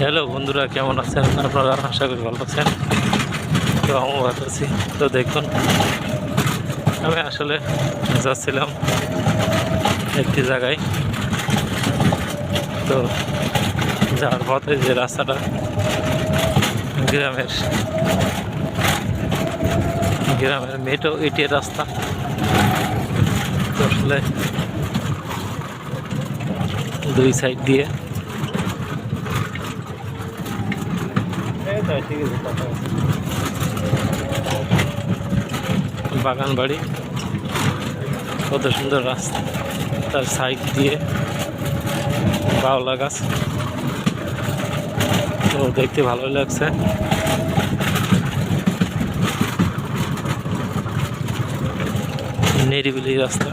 Hello বন্ধুরা, কেমন আছেন আপনারা? আশা করি ভালো আছেন। তো আমি ভালো আছি। তো দেখুন, আমি আসলে যাচ্ছিলাম একটি জায়গায়। তো যাওয়ার পথে যে রাস্তাটা গ্রামের গ্রামের মেটো ইটের রাস্তা। তো আসলে দুই সাইড দিয়ে বাগান বাড়ি, কত সুন্দর রাস্তা, তার সাইড দিয়ে বাউলা গাছ। তো দেখতে ভালো লাগছে। নিরিবিলি রাস্তা।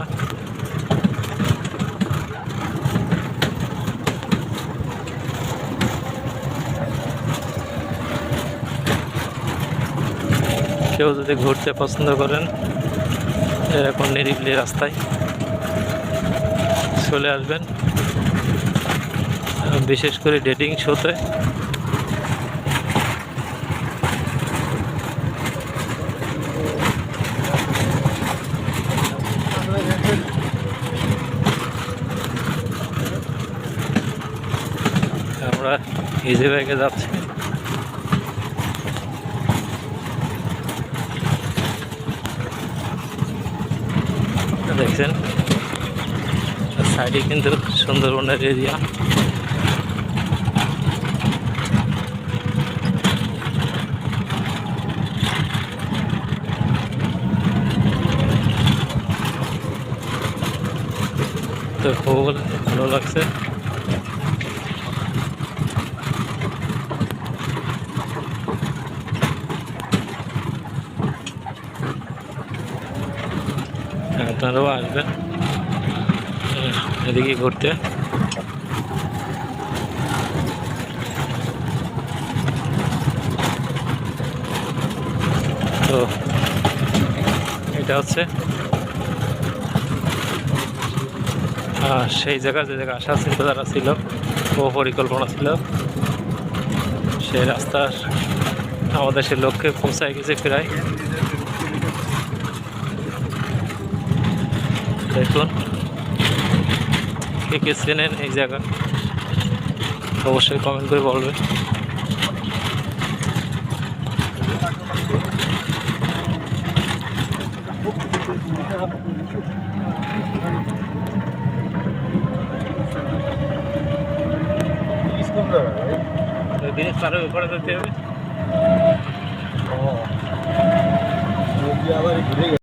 কেউ যদি ঘুরতে পছন্দ করেন, এরকম নিরিবিলি রাস্তায় চলে আসবেন। বিশেষ করে ডেটিং শোতে আমরা ইজি বাইকে যাচ্ছি। দেখছেন সাইডে কিন্তু সুন্দরবনের এরিয়া। তো খুব ভালো লাগছে। আপনারাও আসবেন এদিকে ঘুরতে। তো এটা হচ্ছে সেই জায়গা, যে জায়গা আসার চিন্তাধারা ছিল ও পরিকল্পনা ছিল, সেই রাস্তার আমাদের সে লক্ষ্যে পৌঁছায় গেছে প্রায়। দেখুন, কে কে চেনেন এই জায়গা অবশ্যই কমেন্ট করে বলবেন। ব্রিজ পার হয়ে উপরে যেতে হবে।